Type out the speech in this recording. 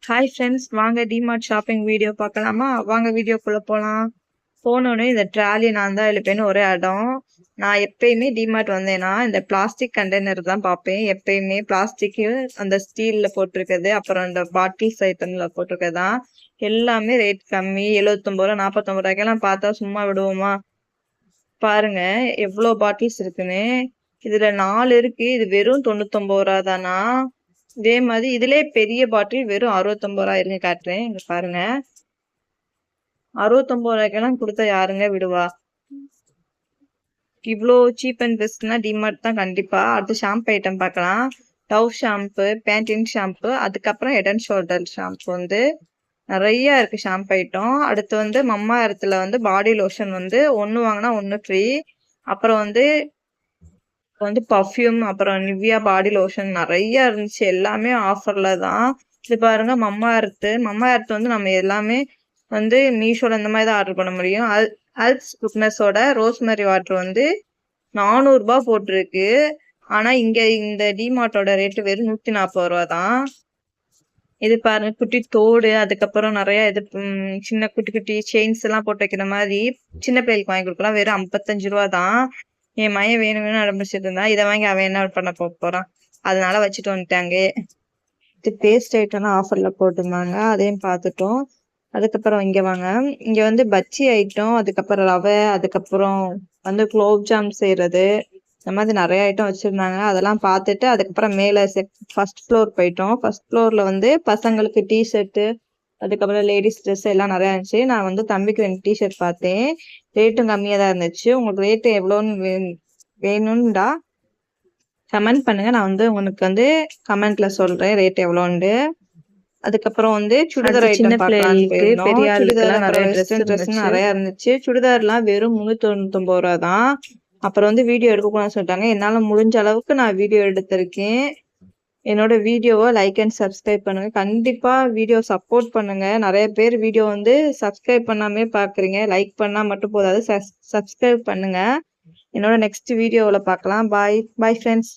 Hi friends, வாங்க DMart shopping video பார்க்கலாமா? வாங்க வீடியோக்குள்ள போகலாம். போனோடனே இந்த ட்ராலி நான் தான் எழுப்பேன்னு ஒரே இடம். நான் எப்பயுமே டிமார்ட் வந்தேன்னா இந்த பிளாஸ்டிக் கண்டெய்னர் தான் பார்ப்பேன். எப்பயுமே பிளாஸ்டிக்கு அந்த ஸ்டீல்ல போட்டிருக்கிறது, அப்புறம் இந்த பாட்டில்ஸ் ஐட்டம்ல போட்டிருக்கிறது தான் எல்லாமே ரேட் கம்மி. 79 ரூபா 49 ரூபாய்க்கெல்லாம் பார்த்தா சும்மா விடுவோமா? பாருங்க எவ்வளோ பாட்டில்ஸ் இருக்குன்னு. இதுல 4 இருக்கு. இது வெறும் 99 ரூபா தானா? இதே மாதிரி இதுலயே பெரிய பாட்டில் வெறும் 69 ரூபா. இருங்க காட்டுறேன், இங்க பாருங்க. 69 ரூபாய்க்கெல்லாம் கொடுத்தா யாருங்க விடுவா? இவ்வளோ சீப் அண்ட் பெஸ்ட்னா டிமார்ட் தான் கண்டிப்பா. அடுத்து ஷாம்பு ஐட்டம் பார்க்கலாம். டவ் ஷாம்பு, பேண்டின் ஷாம்பு, அதுக்கப்புறம் ஹெட் அண்ட் ஷோல்டர் ஷாம்பு வந்து நிறைய இருக்கு ஷாம்பு ஐட்டம். அடுத்து வந்து மம்மா எர்த்ல வந்து பாடி லோஷன் வந்து ஒன்று வாங்கினா ஒன்று ஃப்ரீ. அப்புறம் வந்து பர்ஃப்யூம், அப்புறம் நிவ்யா பாடி லோஷன் நிறைய இருந்துச்சு. எல்லாமே ஆஃபர்ல தான். இது பாருங்க மம்மா எர்த் வந்து நம்ம எல்லாமே வந்து மீஷோல இந்த மாதிரி தான் ஆர்டர் பண்ண முடியும். அல்ப்ஸ் குட்னஸோட ரோஸ்மெரி வாட்டர் வந்து 400 ரூபாய் போட்டிருக்கு. ஆனா இங்க இந்த டிமார்ட்டோட ரேட்டு வெறும் 140 ரூபா தான். இது பாருங்க குட்டி தோடு, அதுக்கப்புறம் நிறைய இது சின்ன குட்டி குட்டி செயின்ஸ் எல்லாம் போட்டு வைக்கிற மாதிரி சின்ன பிள்ளைகளுக்கு வாங்கி கொடுக்கலாம். வெறும் 55 ரூபா தான். என் மையன் வேணும் வேணும் ஆரம்பிச்சிட்டு இருந்தா. இதை வாங்கி அவன் என்ன பண்ண போறான், அதனால வச்சுட்டு வந்துட்டாங்க. இது பேஸ்ட் ஐட்டம்லாம் ஆஃபர்ல போட்டிருந்தாங்க, அதையும் பார்த்துட்டோம். அதுக்கப்புறம் இங்க வாங்க, இங்க வந்து பச்சி ஐட்டம், அதுக்கப்புறம் ரவை, அதுக்கப்புறம் வந்து குலோப் ஜாம் செய்யறது, இந்த மாதிரி நிறைய ஐட்டம் வச்சிருந்தாங்க. அதெல்லாம் பார்த்துட்டு அதுக்கப்புறம் மேல ஃபர்ஸ்ட் ஃப்ளோர் போயிட்டோம். ஃபர்ஸ்ட் ஃப்ளோர்ல வந்து பசங்களுக்கு டிஷர்ட்டு, அதுக்கப்புறம் லேடிஸ் ட்ரெஸ் எல்லாம் நிறைய இருந்துச்சு. நான் வந்து தம்பிக்கு 2 டிஷர்ட் பார்த்தேன். ரேட்டும் கம்மியா தான் இருந்துச்சு. உங்களுக்கு ரேட்டு எவ்வளோன்னு வேணும்டா கமெண்ட் பண்ணுங்க. நான் வந்து உங்களுக்கு வந்து கமெண்ட்ல சொல்றேன் ரேட் எவ்வளோன்னு. அதுக்கப்புறம் வந்து சுடிதார் ஐட்டம் பார்க்கலான்னு போயிருந்தோம். சுடிதார் அப்புறம் வெஸ்டர்ன் ட்ரெஸ் நிறைய இருந்துச்சு. சுடிதார்லாம் வெறும் 399 ரூபா தான். அப்புறம் வந்து வீடியோ எடுக்கக்கூடாதுன்னு சொல்லிட்டாங்க. என்னால முடிஞ்ச அளவுக்கு நான் வீடியோ எடுத்திருக்கேன். என்னோட வீடியோவை லைக் அண்ட் சப்ஸ்கிரைப் பண்ணுங்க. கண்டிப்பா வீடியோ சப்போர்ட் பண்ணுங்க. நிறைய பேர் வீடியோ வந்து சப்ஸ்கிரைப் பண்ணாமே பாக்குறீங்க. லைக் பண்ணா மட்டும் போதாது, சப்ஸ்கிரைப் பண்ணுங்க. என்னோட நெக்ஸ்ட் வீடியோவில் பார்க்கலாம். பாய் பாய் ஃப்ரெண்ட்ஸ்.